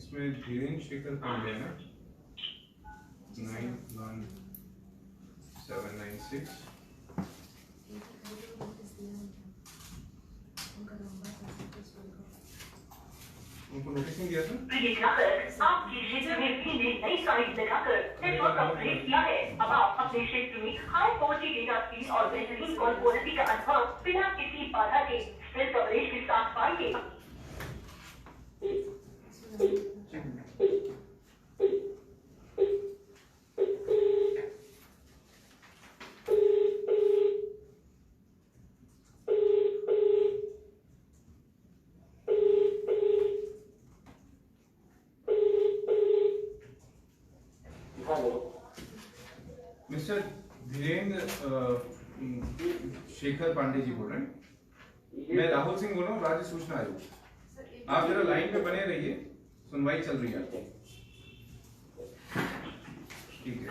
इसमें धीरेन्द्र शेखर पांडे है ना 91796 उनको नोटिस नहीं दिया था। आपके क्षेत्र में भी नई साइट लगाकर नेटवर्क अपग्रेड किया है। अब आप अपने क्षेत्र में हाई क्वालिटी डेटा स्पीड और बेहतरीन कॉल क्वालिटी का अनुभव बिना किसी बाधा के स्थिर कवरेज के साथ पाएंगे। मिस्टर धीरेन्द्र शेखर पांडे जी बोल रहे हैं। मैं राहुल सिंह बोल रहा हूँ, राज्य सूचना आयोग। आप जरा लाइन पे बने रहिए, सुनवाई चल रही है आपकी। ठीक है।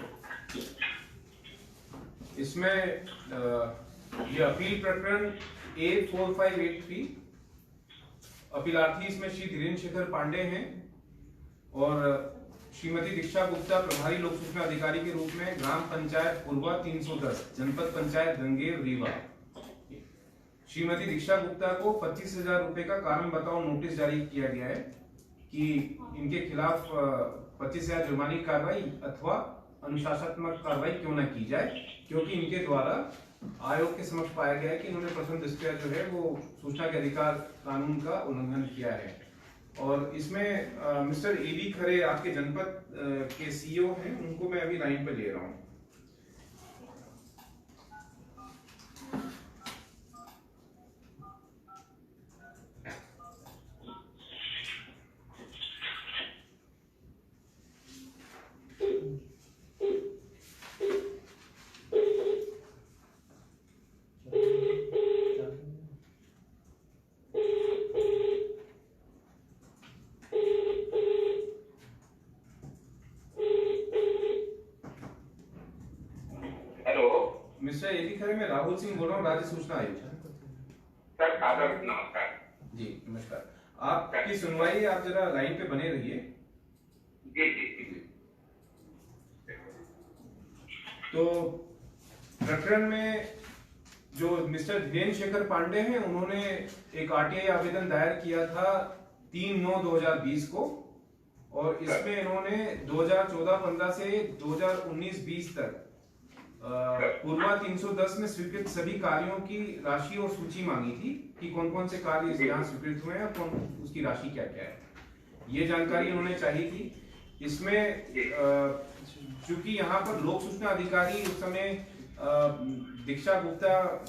इसमें ये अपील प्रकरण A4583, अपीलार्थी इसमें श्री धीरेन्द्र शेखर पांडे हैं और श्रीमती दीक्षा गुप्ता प्रभारी लोक सूचना अधिकारी के रूप में ग्राम पंचायत पूर्वा 310 जनपद पंचायत गंगेर रीवा। श्रीमती दीक्षा गुप्ता को 25,000 रुपए का कारण बताओ नोटिस जारी किया गया है कि इनके खिलाफ 25,000 जुर्माने की कार्रवाई अथवा अनुशासनात्मक कार्रवाई क्यों न की जाए, क्योंकि इनके द्वारा आयोग के समक्ष पाया गया है कि इन्होंने प्रथम दृष्टया जो है वो सूचना के अधिकार कानून का उल्लंघन किया है। और इसमें मिस्टर एबी खरे आपके जनपद के सीईओ हैं, उनको मैं अभी लाइन पे ले रहा हूँ। मिस्टर एबी खरे, मैं राहुल सिंह बोल रहा हूँ, राज्य सूचना आयोग। सर नमस्कार जी नमस्कार। आपकी सुनवाई है, आप जरा लाइन पे बने रहिए। जी जी जी। तो प्रकरण में जो मिस्टर धीरेन्द्र शेखर पांडे हैं, उन्होंने एक आरटीआई आवेदन दायर किया था 3/9/2020 को, और इसमें इन्होंने 2014-15 से 2019-20 तक पूर्वा 310 में स्वीकृत सभी कार्यों की राशि और सूची मांगी थी कि कौन कौन से कार्य यहाँ स्वीकृत हुए हैं और उसकी राशि क्या क्या है, ये जानकारी उन्होंने चाहिए थी। इसमें चूंकि यहाँ पर लोक सूचना अधिकारी उस समय दीक्षा गुप्ता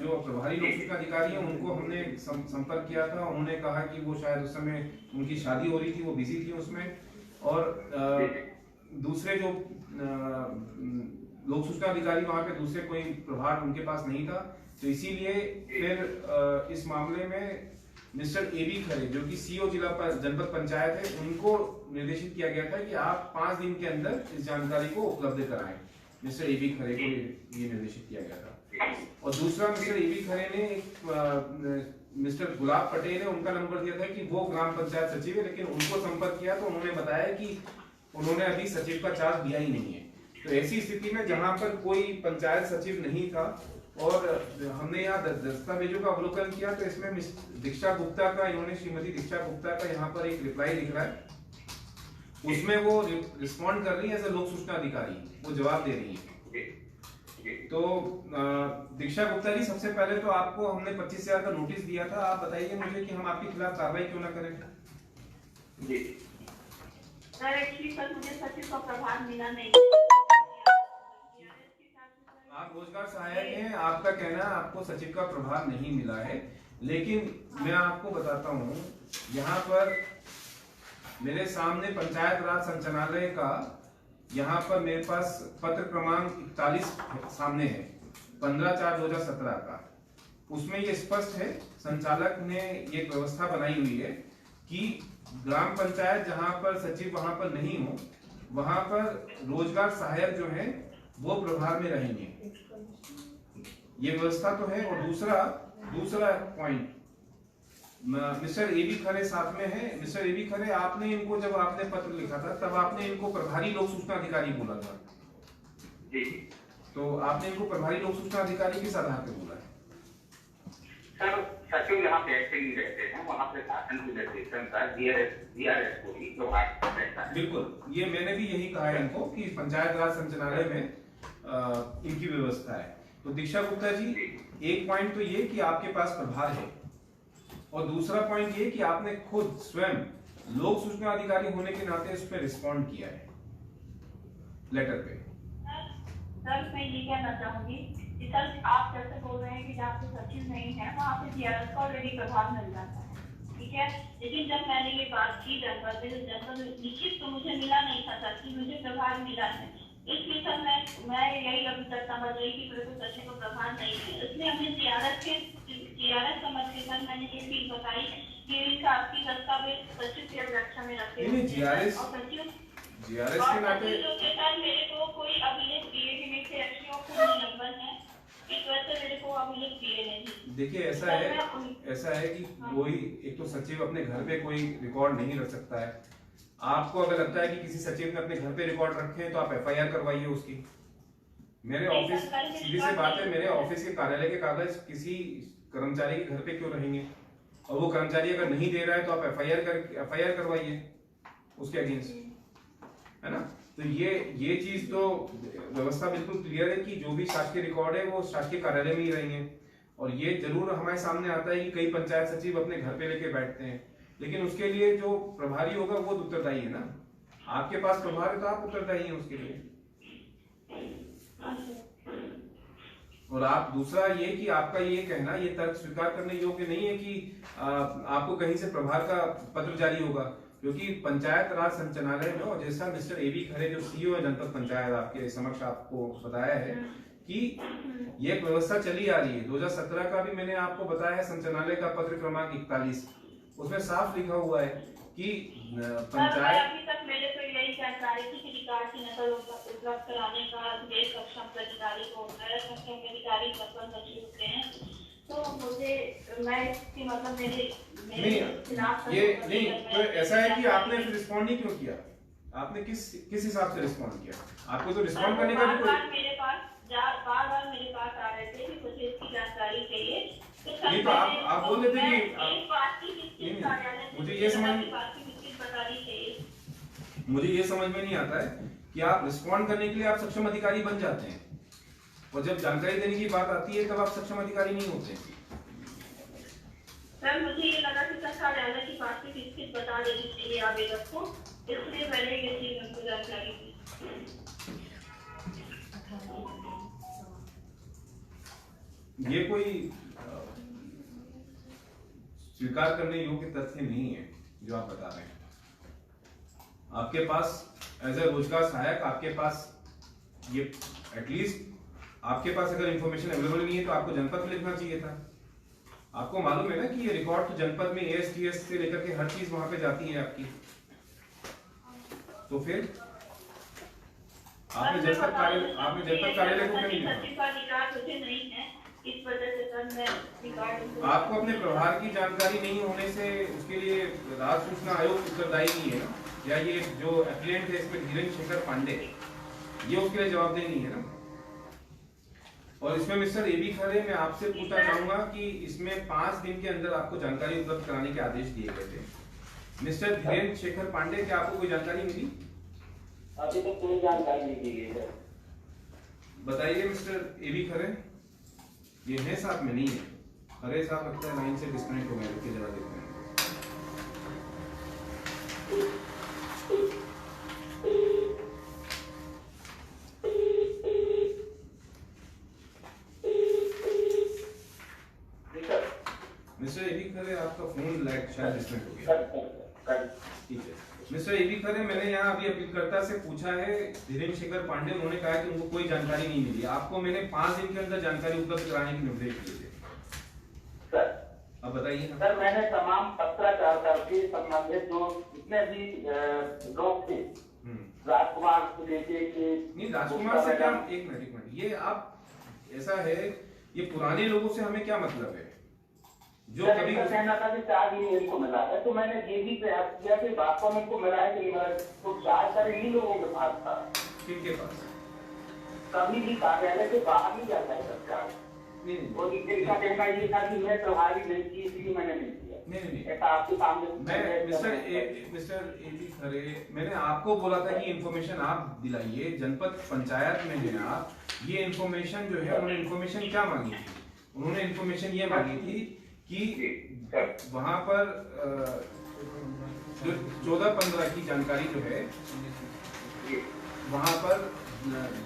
जो प्रभारी लोक सूचना अधिकारी हैं, उनको हमने संपर्क किया था। उन्होंने कहा कि वो शायद उस समय उनकी शादी हो रही थी, वो बिजी थी उसमें, और दूसरे जो लोक सूचना अधिकारी वहां पे दूसरे कोई प्रभार उनके पास नहीं था। तो इसीलिए फिर इस मामले में मिस्टर एबी खरे जो कि सीईओ जिला जनपद पंचायत है, उनको निर्देशित किया गया था कि आप 5 दिन के अंदर इस जानकारी को उपलब्ध कराएं। मिस्टर एबी खरे को ये निर्देशित किया गया था। और दूसरा, मिस्टर एबी खरे ने मिस्टर गुलाब पटेल है, उनका नंबर दिया था कि वो ग्राम पंचायत सचिव है, लेकिन उनको संपर्क किया तो उन्होंने बताया कि उन्होंने अभी सचिव का चार्ज दिया ही नहीं है। तो ऐसी स्थिति में जहां पर कोई पंचायत सचिव नहीं था और हमने यहाँ दस्तावेजों का अवलोकन किया, तो इसमें दीक्षा गुप्ता का, इन्होंने श्रीमती दीक्षा गुप्ता का यहाँ पर एक रिप्लाई लिख रहा है, उसमें वो रिस्पॉन्ड कर रही है एज अ लोक सूचना अधिकारी, वो जवाब दे रही है। तो दीक्षा गुप्ता जी, सबसे पहले तो आपको हमने 25,000 का नोटिस दिया था, आप बताइए मुझे कि हम आपके खिलाफ कार्रवाई क्यों ना करें। जी सर, मुझे सचिव का प्रभार मिला नहीं। आप रोजगार सहायक हैं, आपका कहना है आपको सचिव का प्रभार नहीं मिला है, लेकिन मैं आपको बताता हूँ, यहाँ पर मेरे सामने पंचायत राज संचालनालय का यहाँ पर मेरे पास पत्र क्रमांक 41 सामने है, 15/4/2017 का। उसमें ये स्पष्ट है, संचालक ने ये व्यवस्था बनाई हुई है कि ग्राम पंचायत जहां पर सचिव वहां पर नहीं हो, वहां पर रोजगार सहायक जो है वो प्रभार में रहेंगे, ये व्यवस्था तो है। और दूसरा पॉइंट, मिस्टर ए बी खरे साथ में है। मिस्टर ए बी खरे, आपने इनको जब आपने पत्र लिखा था तब आपने इनको प्रभारी लोक सूचना अधिकारी बोला था। जी तो आपने इनको प्रभारी लोक सूचना अधिकारी किस आधार पे बोला है? सर, सचिव यहाँ पे एक्टिंग रहते हैं, वहाँ पे शासन की निर्देशन का DRS को ही व्यवहार रहता है। बिल्कुल, ये मैंने भी यही कहा है इनको कि पंचायत राज संचालय में इनकी व्यवस्था है। तो दीक्षा गुप्ता जी, एक पॉइंट तो ये कि आपके पास प्रभार है, और दूसरा पॉइंट ये कि आपने खुद स्वयं लोक सूचना अधिकारी होने के नाते इस पर रिस्पॉन्ड किया है लेटर पे। सर मैं ये कहना चाहूंगी कि सर आप जैसे बोल रहे हैं कि जहाँ पे सचिव नहीं है वहाँ पे DRS का ऑलरेडी प्रभाव मिल जाता है, ठीक है। लेकिन जब मैंने ये बात की जनपद लिखित तो मुझे मिला नहीं था सर कि मुझे प्रभाव मिला है। इसलिए सर मैं यही अभी तक समझ रही कि मेरे को सचिव को प्रभाव नहीं है, इसलिए हमने DRS समझ के सर मैंने ये चीज बताई कि आपकी दस्तावेज सचिव की अध्यक्षता में रखे GRS के नाते सर मेरे को कोई अभिलेख दिए भी नहीं थे, एक्चुअली वो नंबर है, इस वजह से मेरे को अभिलेख दिए नहीं। देखिए ऐसा है कि कोई एक तो सचिव अपने घर पे कोई रिकॉर्ड नहीं रख सकता है। आपको अगर लगता है कि किसी सचिव ने अपने घर पे रिकॉर्ड रखे हैं तो आप FIR करवाइए उसकी। मेरे ऑफिस, सीधी सी बात है, मेरे ऑफिस के कार्यालय के कागज किसी कर्मचारी के घर पे क्यों रहेंगे, और वो कर्मचारी अगर नहीं दे रहा है तो आप FIR करवाइए उसके अगेंस्ट, है ना। तो ये चीज तो व्यवस्था बिल्कुल क्लियर है कि जो भी शासकीय रिकॉर्ड है वो शासकीय कार्यालय में ही रहेंगे। और ये जरूर हमारे सामने आता है कि कई पंचायत सचिव अपने घर पे लेके बैठते हैं, लेकिन उसके लिए जो प्रभारी होगा वो उत्तरदायी है ना। आपके पास प्रभार है तो आप उत्तरदायी हैं उसके लिए। और आप दूसरा ये कि आपका ये कहना, ये तर्क स्वीकार करने योग्य नहीं है कि आपको कहीं से प्रभार का पत्र जारी होगा, क्योंकि पंचायत राज संचालय में, और जैसा मिस्टर ए बी खरे जो CEO है जनपद पंचायत आपके समक्ष आपको बताया है कि ये एक व्यवस्था चली आ रही है। 2017 का भी मैंने आपको बताया है, संचालय का पत्र क्रमांक 41, उसमें साफ लिखा हुआ है कि पंचायत अभी तक मेरे को यही जानकारी थी कि रिकॉर्ड की नकल उपलब्ध कराने का अधिदेश सक्षम अधिकारी को होता है, सक्षम अधिकारी सचिव होते हैं। तो मुझे मैं इसकी मतलब मेरे खिलाफ ये नहीं, तो ऐसा है कि आपने फिर रिस्पॉन्ड नहीं क्यों किया? आपने किस हिसाब से रिस्पॉन्ड किया? आपको तो रिस्पॉन्ड करने का भी कोई बार मेरे पास आ रहे थे कि मुझे इसकी जानकारी चाहिए। नहीं तो आप बोल देते कि मुझे ये समझ में नहीं आता है कि आप रिस्पॉन्ड करने के लिए आप सक्षम अधिकारी बन जाते हैं, और जब जानकारी देने की बात आती है तब आप सक्षम अधिकारी नहीं होते। सर मुझे ये लगा कि सर कार्यालय की बात की बता देनी चाहिए आवेदक को, इसलिए मैंने ये चीज उनको जानकारी दी। ये कोई स्वीकार करने योग्य तथ्य नहीं है जो आप बता रहे हैं। आपके पास एज ए रोजगार सहायक, आपके पास ये एटलीस्ट आपके पास अगर इंफॉर्मेशन अवेलेबल नहीं है तो आपको जनपद में लिखना चाहिए था। आपको मालूम है ना कि ये रिकॉर्ड तो जनपद में ASTS से लेकर के हर चीज वहां पे जाती है आपकी। तो फिर आपने जनपद कार्यालय को क्यों नहीं लिखा? इस वजह से सर मैं आपको अपने प्रभार की जानकारी नहीं होने से उसके लिए राज्य सूचना आयोग उत्तरदायी नहीं है ना, या ये जो एप्लीकेंट है इसमें धीरेन्द्र शेखर पांडे, ये उसके लिए जवाबदेह नहीं है ना। और इसमें मिस्टर ए बी खरे, मैं आपसे पूछना चाहूंगा कि इसमें 5 दिन के अंदर आपको जानकारी उपलब्ध कराने के आदेश दिए गए थे। मिस्टर धीरेन्द्र शेखर पांडे, क्या आपको कोई जानकारी मिली? अभी तक कोई जानकारी नहीं दी गई है। बताइए मिस्टर ए बी खरे, ये है साथ में नहीं है? खरे साहब लगता है लाइन से डिस्कनेक्ट हो गए, रुकिए जरा देखते हैं। मिस्टर ए बी खरे, आपका फोन लाइट शायद डिस्कनेक्ट हो गया। ठीक है मिस्टर ए बी खरे, मैंने यहाँ अभी अपीलकर्ता से पूछा है धीरेन्द्र शेखर पांडे, उन्होंने कहा कि उनको कोई जानकारी नहीं मिली। आपको मैंने 5 दिन के अंदर जानकारी उपलब्ध कराने के निर्देश दिए थे। अब बताइए। सर मैंने तमाम पत्राचार करके संबंधित जो जितने भी लोग थे, राजकुमार से लेके नहीं, राजकुमार से क्या, एक मिनट, ये आप ऐसा है, ये पुराने लोगों से हमें क्या मतलब है? जो सर, कभी इनका कहना था कि 4 दिन में इनको मिला है, तो मैंने ये भी प्रयास किया कि वास्तव में इनको मिला है कि नहीं मिला है। तो जांच कर इन्हीं लोगों के पास था, किनके पास? कभी भी कार्यालय के बाहर नहीं जाता है सरकार। नहीं और इनका कहना ये था कि मैं प्रभावी नहीं की, इसलिए मैंने नहीं किया। नहीं ऐसा आपके सामने मैं मिस्टर एबी खरे, मैंने आपको बोला था कि इंफॉर्मेशन आप दिलाइए। जनपद पंचायत में है आप, ये इंफॉर्मेशन जो है, उन्होंने इंफॉर्मेशन क्या मांगी थी? उन्होंने इंफॉर्मेशन ये मांगी थी कि वहां पर जो 14-15 की जानकारी जो है, वहां पर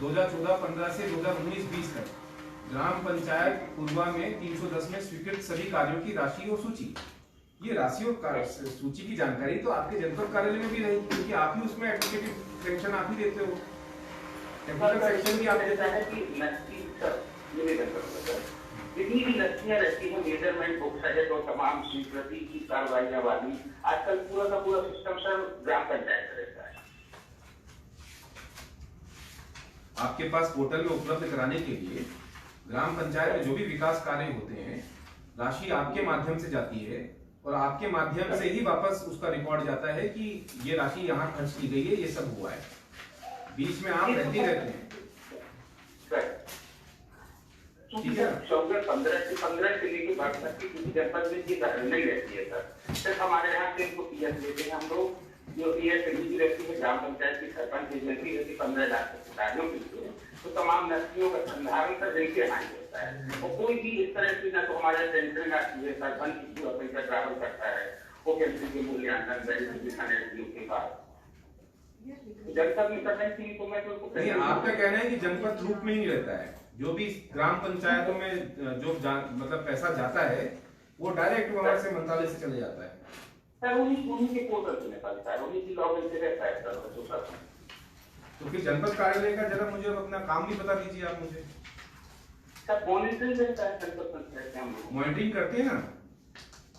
2014-15 से 2019-20 तक ग्राम पंचायत पूर्वा में 310 में स्वीकृत सभी कार्यों की राशि और सूची, ये राशि और सूची की जानकारी तो आपके जनपद कार्यालय में भी रहेगी, क्योंकि आप ही उसमें एडमिनिस्ट्रेटिव सेक्शन आप ही देते हो, टेक्निकल सेक्शन भी आप देते हैं। कि नस्ती सर, ये नहीं कर सकता सर, जितनी भी नस्तियां रहती हैं, मेजरमेंट बुक सहित और तमाम स्वीकृति की कार्रवाई वाली, आजकल पूरा का पूरा सिस्टम सर ग्राम पंचायत में रहता है। आपके पास पोर्टल में उपलब्ध कराने के लिए ग्राम पंचायत में जो भी विकास कार्य होते हैं, राशि आपके माध्यम से जाती है और आपके माध्यम से ही वापस उसका रिकॉर्ड जाता है कि ये राशि यहाँ खर्च की गई है, ये सब हुआ है। बीच में आप रहते हैं ठीक है। 14-15 से लेकर 12 तक की किसी जनपद में ये नहीं रहती है सर। सिर्फ हमारे यहाँ से इनको पीएस लेते हैं हम लोग, जो पीएस भी रहती है ग्राम पंचायत की सरपंच एजेंसी रहती है 15 लाख के कार्यों के लिए, तो तमाम नस्तियों का संधारण कर देखिए यहाँ होता है। और कोई भी इस तरह की ना तो हमारा सेंट्रल आती है, सरपंच की जो पैसा ट्रैवल करता है, वो कैंसिल के मूल्यांकन के बाद जनपद में करने के लिए तो मैं तो आपका कहना है कि जनपद रूप में ही रहता है, जो भी ग्राम पंचायतों में जो मतलब पैसा जाता है वो डायरेक्ट वहां से मंत्रालय से चले जाता है सर, उन्हीं के पोर्टल से निकलता है, उन्हीं की लॉगिन से रहता है सर। तो फिर जनपद कार्यालय का जरा मुझे अपना काम भी बता दीजिए आप मुझे। सर मॉनिटरिंग रहता है जनपद पंचायत में, हम लोग मॉनिटरिंग करते हैं ना,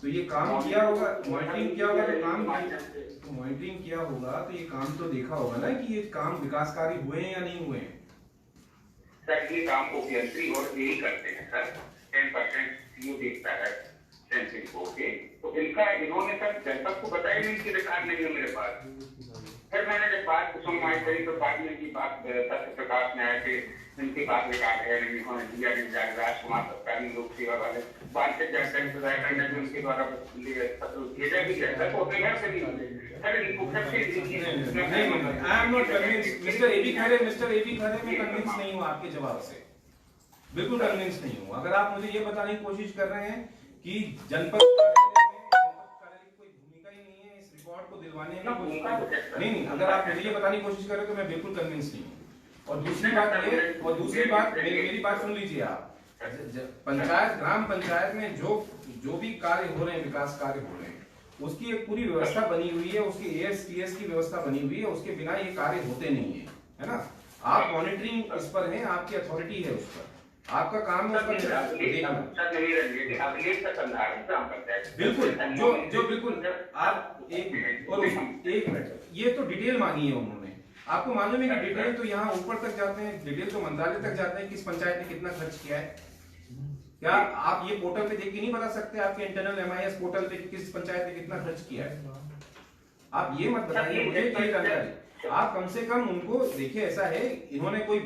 तो ये काम किया होगा, मॉनिटरिंग किया होगा तो काम, तो मॉनिटरिंग किया होगा तो ये काम तो देखा होगा ना कि ये काम विकास कार्य हुए हैं या नहीं हुए हैं। सर ये काम मुख्यमंत्री और यही करते हैं सर, 10% सीओ देखता है सेंसिंग को के, तो इनका इन्होंने सर जनपद को बताया नहीं कि रिकॉर्ड नहीं है मेरे पास। फिर मैंने जब बात सुनवाई करी तो बाद में की बात सत्य प्रकाश में आए थे, इनके पास रिकॉर्ड है नहीं, उन्होंने दिया नहीं, राजकुमार सरकारी लोक सेवा वाले वांछित जानकारी प्रदान करने में उनके द्वारा भेजा भी गया सर, तो अपने घर से नहीं मिस्टर एबी खरे, मैं कन्विंस नहीं हूँ आपके जवाब से, बिल्कुल कन्विंस नहीं हूँ। अगर आप मुझे ये बताने की कोशिश कर रहे हैं कि जनपद कार्यालय की कोई भूमिका ही नहीं है इस रिकॉर्ड को दिलवाने में, नहीं, अगर आप मुझे ये बताने की कोशिश कर रहे हो तो मैं बिल्कुल कन्विंस नहीं हूँ। और दूसरी बात मेरी बात सुन लीजिए आप, पंचायत ग्राम पंचायत में जो भी कार्य हो रहे हैं, विकास कार्य हो रहे हैं, उसकी एक पूरी व्यवस्था बनी हुई है, उसकी ASTS की व्यवस्था बनी हुई है, उसके बिना ये कार्य होते नहीं है, है ना। आप मॉनिटरिंग इस पर है, आपकी अथॉरिटी है उस पर, आपका काम है उसका देखना। बिल्कुल, जो बिल्कुल आप एक मिनट, ये तो डिटेल मांगी है उन्होंने, आपको मालूम है कि डिटेल तो यहाँ ऊपर तक जाते हैं, डिटेल तो मंत्रालय तक जाते हैं, किस पंचायत ने कितना खर्च किया है। क्या आप ये पोर्टल पे देख के नहीं बता सकते आपके इंटरनल MIS पोर्टल पे किस पंचायत ने कितना खर्च किया है? आप ये मत बताइए मुझे कि जानकारी, आप कम से कम उनको देखिए। ऐसा है, इन्होंने कोई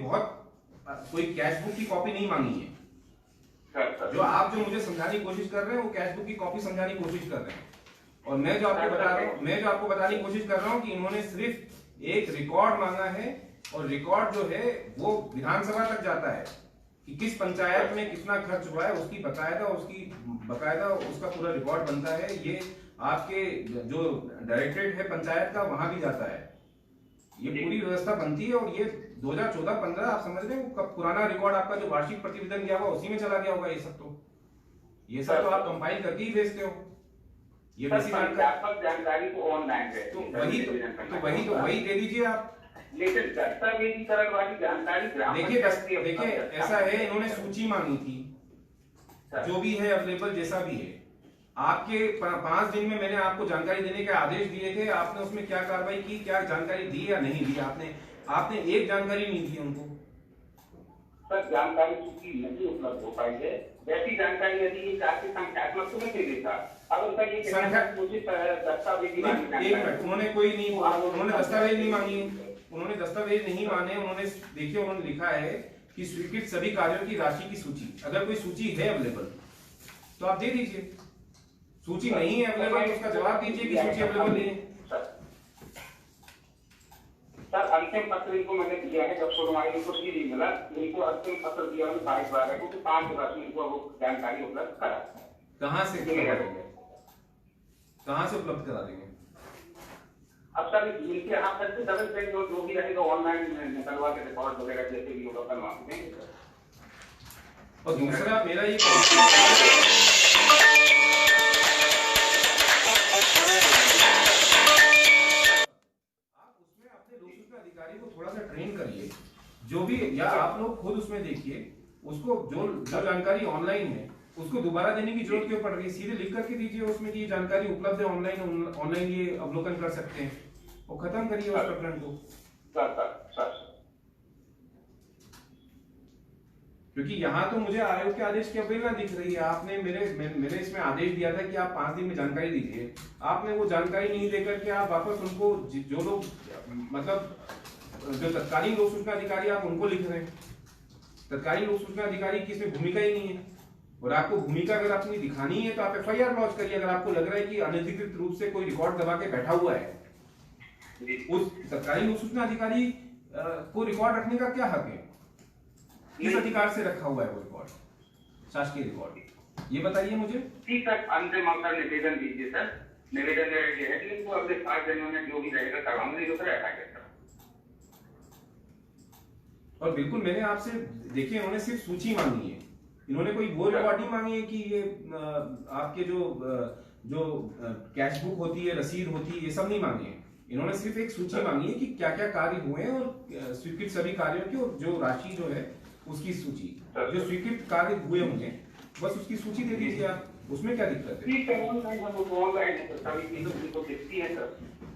कैश बुक की कॉपी नहीं मांगी है, जो मुझे समझाने की कोशिश कर रहे हैं वो कैश बुक की कॉपी समझाने की कोशिश कर रहे हैं। और मैं जो आपको बताने की कोशिश कर रहा हूँ कि इन्होंने सिर्फ एक रिकॉर्ड मांगा है, और रिकॉर्ड जो है वो विधानसभा तक जाता है कि किस पंचायत में कितना खर्च हुआ है, उसकी बकायदा उसका पूरा रिकॉर्ड बनता है। ये आपके जो डायरेक्टरेट है पंचायत का, वहां भी जाता है, ये पूरी व्यवस्था बनती है। और ये 2014-15 आप समझ रहे हो, पुराना रिकॉर्ड आपका जो वार्षिक प्रतिवेदन गया हुआ उसी में चला गया होगा। ये सब तो आप कंपाइल करके ही भेजते हो, ये जानकारी को ऑनलाइन वही दे दीजिए आप। लेकिन दस्तावेजीकरण वाली जानकारी देखिए ऐसा है, इन्होंने सूची मांगी थी, जो भी है अवेलेबल, जैसा भी है। आपके 5 दिन में मैंने आपको जानकारी देने के आदेश दिए थे, आपने उसमें क्या कार्रवाई की, क्या जानकारी दी या नहीं दी? आपने एक जानकारी नहीं दी उनको। सर जानकारी सूची नहीं उपलब्ध हो पाई है, वैसी जानकारी यदि ये काफी संख्यात्मक तो नहीं देता। अब उनका ये कहना है मुझे दस्तावेजी एक मिनट, उन्होंने कोई नहीं, उन्होंने दस्तावेज नहीं मांगी, उन्होंने दस्तावेज नहीं माने। उन्होंने देखिए, उन्होंने लिखा है कि स्वीकृत सभी कार्यों की राशि की सूची, अगर कोई सूची है अवेलेबल तो आप दे दीजिए। सूची नहीं है अवेलेबल तो उसका जवाब दीजिए कि सूची अवेलेबल नहीं है। सर अंतिम पत्र इनको मैंने दिया है, जब सुनवाई इनको ही नहीं मिला, इनको अंतिम पत्र दिया है 22/12 को, 5 इनको वो जानकारी उपलब्ध करा। कहाँ से करा देंगे, कहाँ से उपलब्ध करा देंगे? अब सर इनके यहाँ तक डबल पेज जो भी रहेगा ऑनलाइन निकलवा के रिकॉर्ड वगैरह जैसे भी होगा करवा देंगे। और दूसरा मेरा ये अधिकारी को थोड़ा सा ट्रेन करिए, जो भी, या आप लोग खुद उसमें देखिए, उसको जो जानकारी ऑनलाइन है उसको दोबारा देने की जरूरत क्यों पड़ रही है? सीधे लिख करके दीजिए उसमें कि ये जानकारी उपलब्ध है ऑनलाइन ये अवलोकन कर सकते हैं, और खत्म करिए उस प्रकरण को। क्योंकि यहाँ तो मुझे आयोग के आदेश की अवहेलना दिख रही है। आपने मेरे इसमें आदेश दिया था कि आप 5 दिन में जानकारी दीजिए, आपने वो जानकारी नहीं देकर के आप वापस उनको, जो लोग मतलब जो तत्कालीन लोक सूचना अधिकारी, आप उनको लिख रहे हैं। तत्कालीन लोक सूचना अधिकारी की इसमें भूमिका ही नहीं है, और आपको भूमिका अगर अपनी दिखानी है तो आप FIR लॉन्च करिए। अगर आपको लग रहा है कि अनधिकृत रूप से कोई रिकॉर्ड दबा के बैठा हुआ है, उस तत्कालीन लोक सूचना अधिकारी को रिकॉर्ड रखने का क्या हक है? किस अधिकार से रखा हुआ है वो रिकॉर्ड, शासकीय रिकॉर्ड, ये बताइए मुझे। ठीक है, अंतिम अवसर निवेदन दीजिए सर। निवेदन ये है कि इनको अगले 5 दिनों में जो भी रहेगा करवाऊंगा, जो करेगा। और बिल्कुल मैंने आपसे, देखिए, इन्होंने सिर्फ सूची मांगी है, इन्होंने कोई वो रिकॉर्ड नहीं मांगी है कि ये आपके जो कैश बुक होती है, रसीद होती है, ये सब नहीं मांगे हैं। इन्होंने सिर्फ एक सूची मांगी है कि क्या क्या कार्य हुए हैं, और स्वीकृत सभी कार्यों की, और जो राशि जो है उसकी सूची, जो स्वीकृत कार्य हुए होंगे बस उसकी सूची दे दीजिए आप, उसमें क्या दिक्कत है? ठीक है, ऑनलाइन हम ऑनलाइन सभी चीजों को दिखती है सर।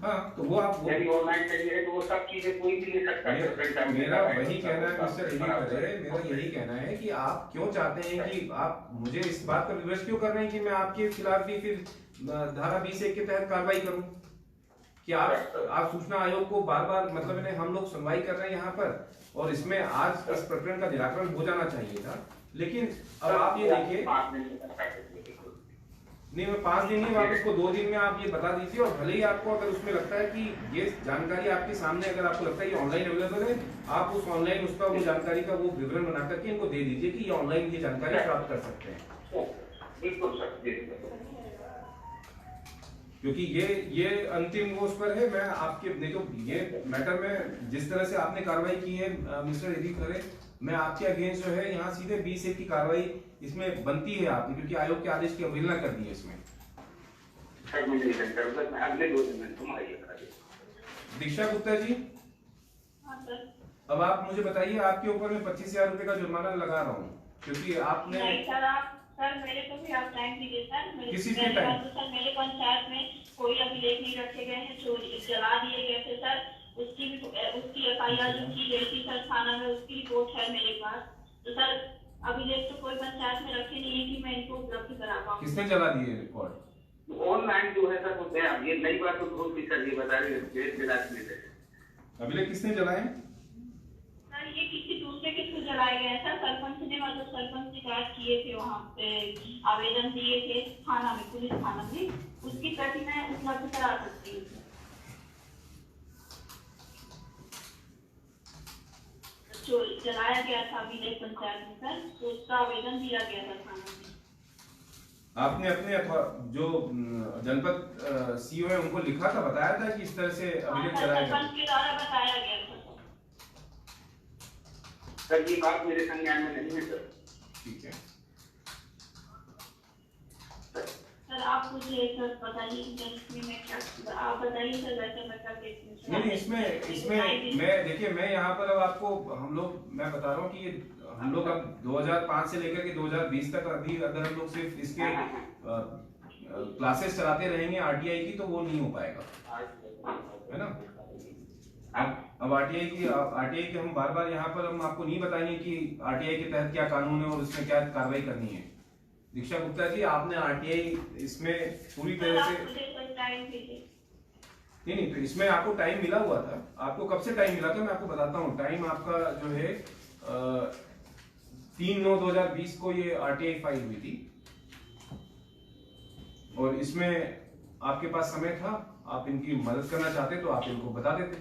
हाँ, तो वो आप ऑनलाइन चाहिए तो वो सब चीजें कोई भी ले सकता है। मेरा वही कहना है मिस्टर एबी खरे, मेरा यही कहना है कि आप क्यों चाहते हैं कि आप मुझे इस बात पर विवश क्यों कर रहे हैं कि मैं आपके खिलाफ भी फिर धारा 20(1) के तहत कार्रवाई करूं? कि आप सूचना आयोग को बार बार, मतलब हम लोग सुनवाई कर रहे हैं यहाँ पर, और इसमें आज इस प्रकरण का निराकरण हो जाना चाहिए था, लेकिन अब आप ये देखिए, नहीं मैं 5 दिन नहीं, आप इसको 2 दिन में आप ये बता दीजिए। और भले ही आपको अगर उसमें लगता है कि ये जानकारी आपके सामने, अगर आपको लगता है ये ऑनलाइन अवेलेबल है, आप उस ऑनलाइन उसका वो जानकारी का वो विवरण बना करके इनको दे दीजिए कि ये ऑनलाइन ये जानकारी प्राप्त कर सकते हैं। बिल्कुल सर, क्योंकि ये अंतिम वो उस पर है। मैं आपके, नहीं तो ये मैटर में जिस तरह से आपने कार्रवाई की है मिस्टर एबी खरे, मैं आपके अगेंस्ट जो है यहाँ सीधे 20(1) की कार्रवाई इसमें बनती है आपकी, क्योंकि आयोग के आदेश की अवहेलना कर दी है इसमें। दीक्षा गुप्ता जी, अब आप मुझे बताइए, आपके ऊपर मैं 25,000 रुपए का जुर्माना लगा रहा हूँ, क्योंकि आपने सर मेरे को भी आप टाइम दीजिए सर। किसी के टाइम? सर मेरे पंचायत में कोई अभिलेख नहीं रखे गए हैं, चोरी जला दिए गए थे सर, उसकी FIR जो की गई थी सर थाना में, उसकी रिपोर्ट है मेरे पास। तो सर अभिलेख तो कोई पंचायत में रखे नहीं है कि मैं इनको उपलब्ध करा पाऊँ। किसने जला दिए रिकॉर्ड? ऑनलाइन जो है सर वो ये नई बात तो बहुत ही सर, ये बता रही है अभिलेख किसने जलाए? सर ये किसी दूसरे के थ्रू जलाए गए सर। सरपंच ने, मतलब सरपंच शिकायत किए थे, वहाँ पे आवेदन दिए थे थाना में, पुलिस थाना में, उसकी प्रति मैं उपलब्ध करा सकती हूँ। जो जलाया गया था अभिलेख पंचायत में सर, तो उसका आवेदन दिया गया था थाना में। आपने अपने जो जनपद सीओ है उनको लिखा था, बताया था कि इस तरह से अभिलेख जलाया गया? सरपंच के द्वारा बताया गया था सर। ये बात मेरे संज्ञान में नहीं है सर। ठीक है सर, आप मुझे सर बताइए कि मैं क्या, आप बताइए सर वैसे बता के। नहीं, इसमें मैं, देखिए, मैं यहाँ पर अब आपको, मैं बता रहा हूँ कि ये हम लोग अब 2005 से लेकर के 2020 तक अभी अगर हम लोग सिर्फ इसके क्लासेस चलाते रहेंगे RTI की, तो वो नहीं हो पाएगा, है ना। अब RTI की हम बार बार यहाँ पर हम आपको नहीं बताएंगे कि RTI के तहत क्या कानून है और उसमें क्या कार्रवाई करनी है। दीक्षा गुप्ता जी, आपने आरटीआई इसमें पूरी सर तरह आप से मुझे सर टाइम दीजिए। नहीं, तो इसमें आपको टाइम मिला हुआ था। आपको कब से टाइम मिला था, मैं आपको बताता हूँ। टाइम आपका जो है 3/9/2020 को ये आरटीआई फाइल हुई थी, और इसमें आपके पास समय था। आप इनकी मदद करना चाहते तो आप इनको बता देते।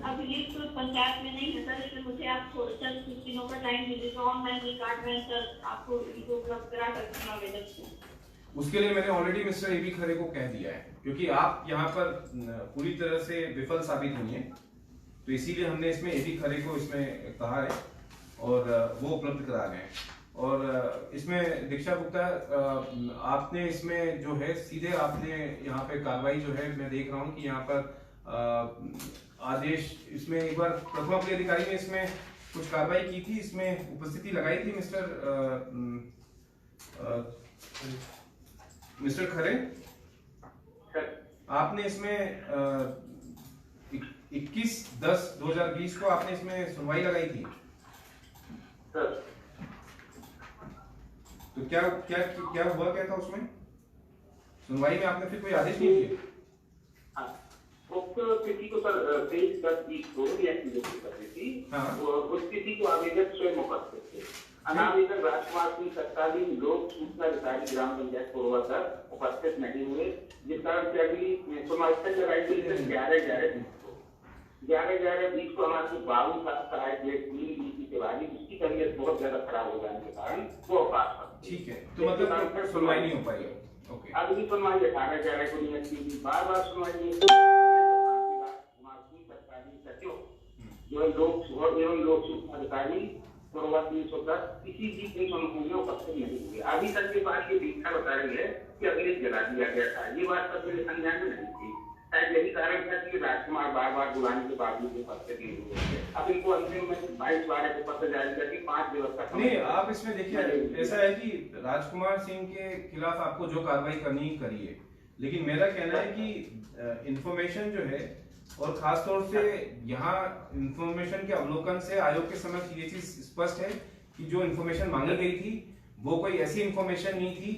अभिलेख तो पंचायत में नहीं है सर, इसलिए मुझे आप सर कुछ दिनों का टाइम दीजिए, तो ऑनलाइन रिकॉर्ड में सर आपको इनको उपलब्ध करा सकती हूँ आवेदक को। उसके लिए मैंने ऑलरेडी मिस्टर एबी खरे को कह दिया है, क्योंकि आप यहाँ पर पूरी तरह से विफल साबित हुई हैं, तो इसीलिए हमने इसमें एबी खरे को इसमें कहा है और वो उपलब्ध करा रहे हैं। और इसमें दीक्षा गुप्ता, आपने इसमें जो है सीधे आपने यहाँ पे कार्रवाई जो है, मैं देख रहा हूँ कि यहाँ पर आदेश, इसमें एक बार प्रथमा पुलिस अधिकारी ने इसमें कुछ कार्रवाई की थी, इसमें उपस्थिति लगाई थी मिस्टर खरे। आपने इसमें 21/10/2020 को आपने इसमें सुनवाई लगाई थी। तो क्या क्या क्या हुआ, क्या था उसमें सुनवाई में? आपने फिर कोई आदेश नहीं दिए? किसी को सर 23/10/20 को रिएक्टिवेट कर दी थी। हाँ। उस किसी को आवेदक स्वयं उपस्थित थे। अनावेदक राजकुमार सिंह तत्कालीन लोक सूचना अधिकारी ग्राम पंचायत कोरबा तक उपस्थित नहीं हुए, जिस कारण से अभी सुनवाई लगाई गई 11/11/20 को हमारे 52 सहायक ग्रेड 3 की तिवारी, उसकी तबीयत बहुत ज्यादा खराब हो जाने के कारण वो पास था। ठीक है, तो मतलब सुनवाई नहीं हो पाई। ओके, अगली सुनवाई 18/11 को नियत की, बार सुनवाई जो एवं लोक सूचना अधिकारी कोरबा 310 किसी भी में उपस्थित नहीं हुए। अभी तक ये बात ये दीक्षा बता रही है कि अभिलेख जला दिया गया था। ये बात तब मेरे संज्ञान में नहीं थी। शायद यही कारण था कि राजकुमार बार बुलाने के बाद भी उपस्थित नहीं हुए। अब इनको अंतिम में 22/12 को पत्र जारी करके 5 दिवस का नहीं, आप इसमें देखिए, ऐसा है कि राजकुमार सिंह के खिलाफ आपको जो कार्रवाई करनी करिए, लेकिन मेरा कहना है कि इंफॉर्मेशन जो है, और खासतौर से यहाँ इंफॉर्मेशन के अवलोकन से आयोग के समक्ष ये चीज स्पष्ट है कि जो इंफॉर्मेशन मांगी गई थी वो कोई ऐसी इंफॉर्मेशन नहीं थी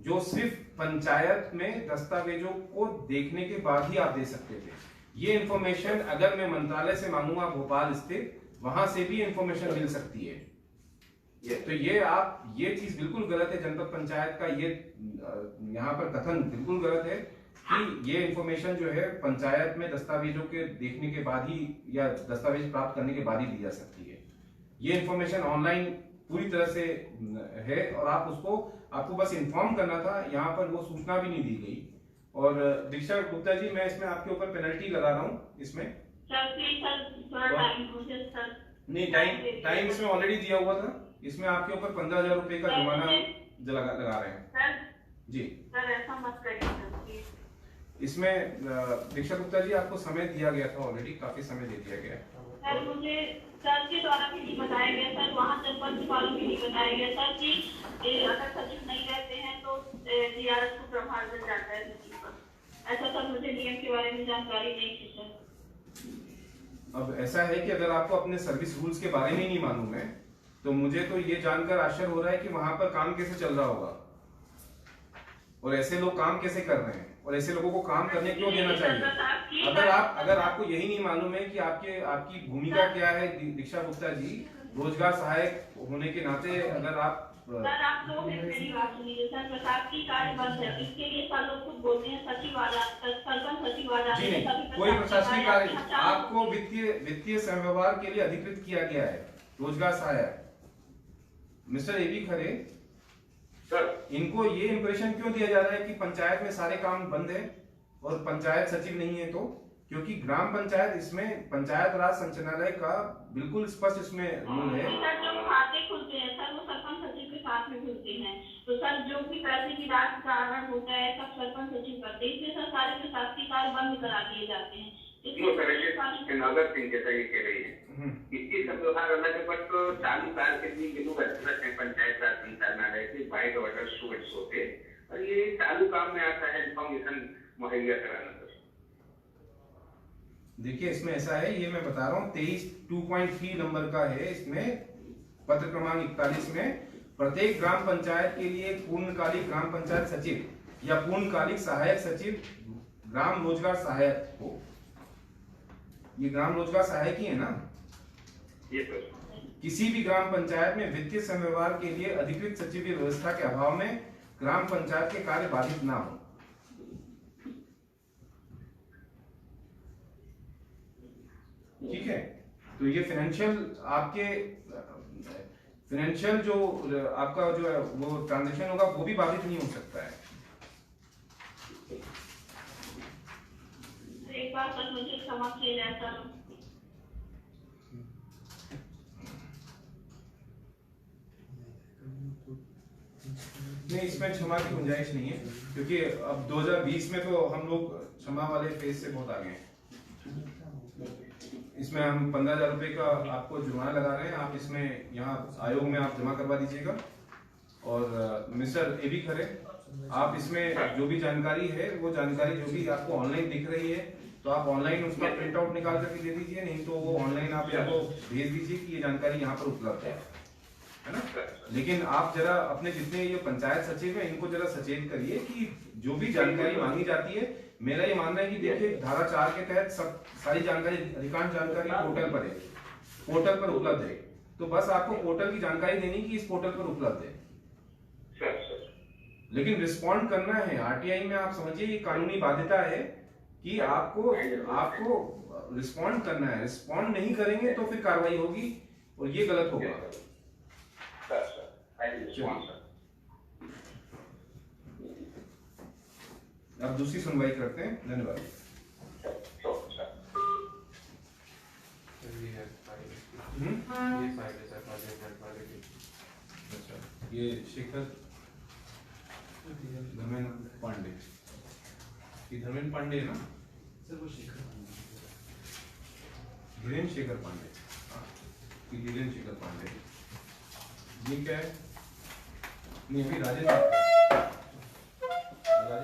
जो सिर्फ पंचायत में दस्तावेजों को देखने के बाद ही आप दे सकते थे। ये इंफॉर्मेशन अगर मैं मंत्रालय से मांगूंगा भोपाल स्थित, वहां से भी इंफॉर्मेशन मिल सकती है। तो ये चीज बिल्कुल गलत है। जनपद पंचायत का ये यहाँ पर कथन बिल्कुल गलत है कि ये इंफॉर्मेशन जो है पंचायत में दस्तावेजों के देखने के बाद ही या दस्तावेज प्राप्त करने के बाद ही दी जा सकती है। ये इंफॉर्मेशन ऑनलाइन पूरी तरह से है, और आपको बस इन्फॉर्म करना था, यहाँ पर वो सूचना भी नहीं दी गई। और दीक्षा गुप्ता जी, मैं इसमें आपके ऊपर पेनल्टी लगा रहा हूँ इसमें। नहीं, टाइम इसमें ऑलरेडी दिया हुआ था। इसमें आपके ऊपर 15,000 रुपए का जुर्माना लगा रहे हैं जी। सर ऐसा मत करिए। इसमें दीक्षा गुप्ता जी, आपको समय दिया गया था ऑलरेडी, काफी समय दे दिया गया। सर मुझे सर के द्वारा भी नहीं बताया गया सर, वहाँ जनपद वालों भी नहीं बताया गया सर कि अगर सचिव नहीं रहते हैं तो DRS को प्रभार मिल जाता है सचिव पर। ऐसा सर मुझे नियम के बारे में जानकारी नहीं थी सर। अब ऐसा है कि अगर आपको अपने सर्विस रूल्स के बारे में नहीं मालूम है, तो मुझे तो ये जानकर आश्चर्य हो रहा है कि वहां पर काम कैसे चल रहा होगा, और ऐसे लोग काम कैसे कर रहे हैं, और ऐसे लोगों को काम करने क्यों देना चाहिए। अगर आपको यही नहीं मालूम है कि आपकी भूमिका क्या है दीक्षा गुप्ता जी, रोजगार सहायक होने के नाते, अगर आप मेरी बात सुनिए सर, प्रशासकीय कार्य बंद है, इसके लिए सर लोग खुद बोलते हैं सचिव आ जाते हैं, सरपंच सचिव आ जाते हैं। कोई प्रशासनिक कार्य, आपको वित्तीय व्यवहार के लिए अधिकृत किया गया है रोजगार सहायक। मिस्टर एबी खरे, इनको ये इंप्रेशन क्यों दिया जा रहा है कि पंचायत में सारे काम बंद है और पंचायत सचिव नहीं है? तो क्योंकि ग्राम पंचायत, इसमें पंचायत राज संचालनालय का बिल्कुल स्पष्ट इसमें रूल है। सर जो खाते खुलते हैं सर, वो सरपंच सचिव के साथ में खुलते हैं, तो सर जो भी पैसे की राशि का आवंटन होता है सब सरपंच सचिव करते हैं, इसलिए सर सारे प्रशासकीय कार्य बंद करा दिए जाते हैं। नगर सिंह जैसा ये कह रही है, इसकी व्यवहार अलग है, बट चालू कार्य के लिए लोग पंचायत राज संचालनालय से बाइट ऑर्डर स्टूडेंट्स होते, और ये चालू काम में आता है इन्फॉर्मेशन मुहैया कराना। देखिए, इसमें ऐसा है, ये मैं बता रहा हूँ 23 2.3 नंबर का है, इसमें पत्र क्रमांक 41 में प्रत्येक ग्राम पंचायत के लिए पूर्णकालिक ग्राम पंचायत सचिव या पूर्णकालिक सहायक सचिव ग्राम रोजगार सहायक हो। ये ग्राम रोजगार सहायक ही है ना। ये सर। किसी भी ग्राम पंचायत में वित्तीय संव्यवहार के लिए अधिकृत सचिव व्यवस्था के अभाव में ग्राम पंचायत के कार्य बाधित ना हो। ठीक है, तो ये फाइनेंशियल जो आपका जो है वो ट्रांजेक्शन होगा वो भी बाधित नहीं हो सकता है। एक बार सर मुझे समझ ले जाता हूँ। नहीं, इसमें क्षमा की गुंजाइश नहीं है, क्योंकि अब 2020 में तो हम लोग क्षमा वाले फेज से बहुत आगे हैं। इसमें हम 15,000 रुपए का आपको जुर्माना लगा रहे हैं। आप इसमें यहाँ आयोग में आप जमा करवा दीजिएगा। और मिस्टर एबी खरे, आप इसमें जो भी जानकारी है वो जानकारी जो भी आपको ऑनलाइन दिख रही है तो आप ऑनलाइन उसका प्रिंट आउट निकाल करके दे दीजिए, नहीं तो वो ऑनलाइन आप इनको भेज दीजिए कि ये जानकारी यहाँ पर उपलब्ध है ना। लेकिन आप जरा अपने जितने ये पंचायत सचिव है इनको जरा सचेत करिए कि जो भी जानकारी मांगी जाती है, मेरा ये मानना है कि देखिए धारा 4 के तहत सब सारी जानकारी, अधिकांश जानकारी पोर्टल पर है, पोर्टल पर उपलब्ध है। तो बस आपको पोर्टल की जानकारी देनी कि इस पोर्टल पर उपलब्ध है, लेकिन रिस्पॉन्ड करना है। आरटीआई में आप समझिए ये कानूनी बाध्यता है कि आपको रिस्पॉन्ड करना है। रिस्पॉन्ड नहीं करेंगे तो फिर कार्रवाई होगी और ये गलत होगा। अब दूसरी सुनवाई करते हैं। धन्यवाद। ये शेखर धर्मेंद्र पांडे, ये धर्मेंद्र पांडे है ना सर? वो शेखर धीरेन्द्र शेखर पांडे, हाँ धीरेन्द्र शेखर पांडे। ये क्या है? नहीं, अभी राजेंद्र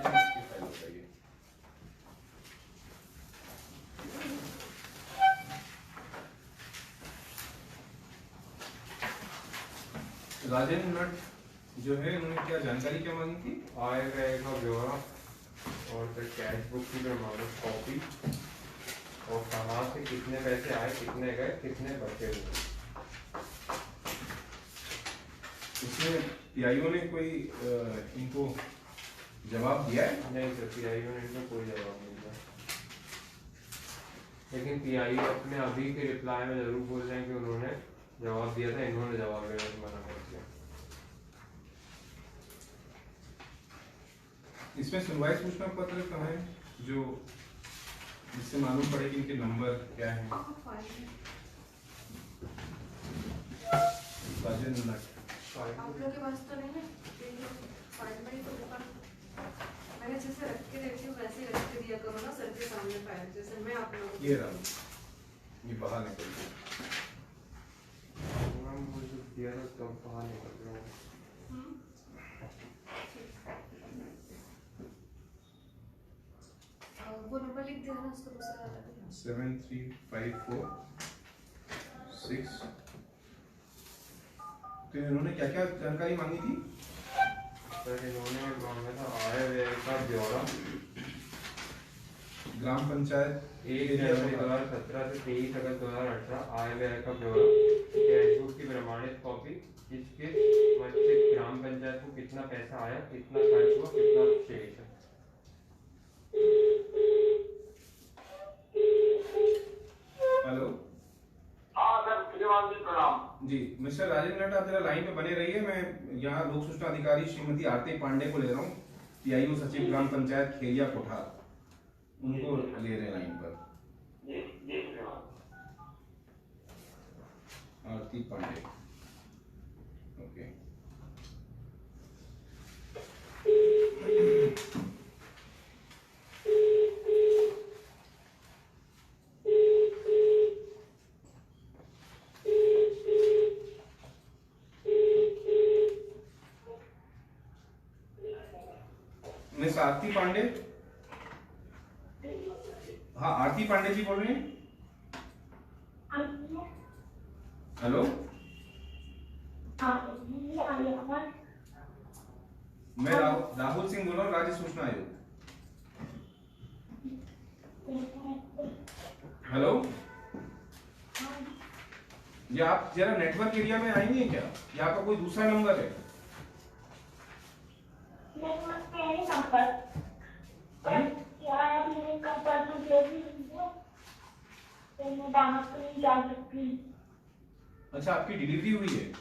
की फाइल बताइए। राजेंद्र नट जो है उन्होंने क्या जानकारी क्या मांगी थी? आय व्यय का ब्यौरा और फिर कैश बुक की प्रमाणित कॉपी और कहाँ से कितने पैसे आए, कितने गए, कितने बचे हुए। इसमें पीआईओ ने कोई इनको जवाब दिया है? नहीं सर, पीआईओ ने इनको कोई जवाब नहीं दिया, लेकिन पीआईओ अपने अभी के रिप्लाई में जरूर बोल रहे हैं कि उन्होंने जवाब दिया था, इन्होंने जवाब देने से मना कर दिया। इसमें सुनवाई सूचना पत्र कहाँ है जो जिससे मालूम पड़े कि इनके नंबर क्या है? राजेंद्र नट आप लोग के पास तो नहीं है? फाइल में ही तो होगा। मैंने जैसे रख के देती हूँ वैसे ही रख के दिया करो ना सर के सामने फाइल, जैसे मैं आप लोगों ये रहा, ये बाहर निकल गया। मैम वो जो दिया था तब बाहर निकल रहा हूँ। वो नंबर लिख देना उसको दूसरा 73546। तो इन्होंने क्या क्या जानकारी मांगी थी? सर इन्होंने मांगा था आय व्यय का ब्यौरा ग्राम पंचायत 1 जनवरी 2017 से 23 अगस्त 2018, आय व्यय का ब्यौरा, कैश बुक की प्रमाणित कॉपी, किस ग्राम पंचायत को कितना पैसा आया, कितना खर्च हुआ, कितना शेष है। हेलो, हाँ सर, श्रीमान जी प्रणाम। जी मिस्टर राजेंद्र नट, आप जरा लाइन पे बने रहिए। मैं यहाँ लोक सूचना अधिकारी श्रीमती आरती पांडे को ले रहा हूँ, पीआईओ सचिव ग्राम पंचायत खेलिया कोठार, उनको ले रहे हैं लाइन पर। आरती पांडे, ओके। मिस आरती पांडे, हाँ आरती पांडे जी बोल रहे हैं? हेलो, मैं राहुल सिंह बोल रहा हूँ, राज्य सूचना आयोग। हेलो, ये आप जरा नेटवर्क एरिया में आएंगे क्या? ये आपका कोई दूसरा नंबर है? अच्छा, आपकी डिलीवरी हुई है?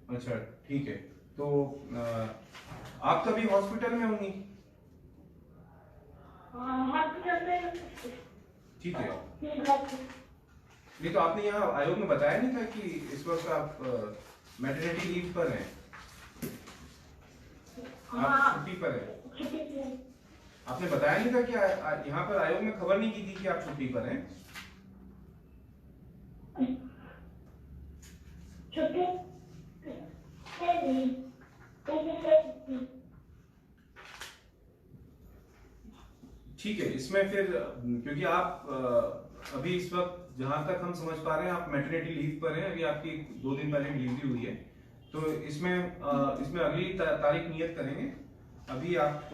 अच्छा ठीक है, तो आप तो अभी हॉस्पिटल में होंगी? ठीक है, नहीं तो आपने यहाँ आयोग में बताया नहीं था कि इस वक्त आप मैटरनिटी लीव पर हैं, आप छुट्टी पर हैं? आपने बताया नहीं था कि यहाँ पर आयोग में खबर नहीं की थी कि आप छुट्टी पर हैं? ठीक है, इसमें फिर क्योंकि आप अभी इस वक्त जहां तक हम समझ पा रहे हैं आप मैटरनिटी लीव पर हैं, अभी आपकी 2 दिन पहले डिलीवरी हुई है, तो इसमें अगली तारीख नियत करेंगे। अभी आप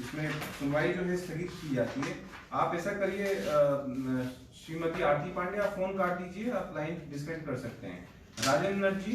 इसमें सुनवाई जो है स्थगित की जाती है। आप ऐसा करिए, श्रीमती आरती पांडे, आप फोन काट दीजिए, आप लाइन डिस्कनेक्ट कर सकते हैं। राजेंद्र जी।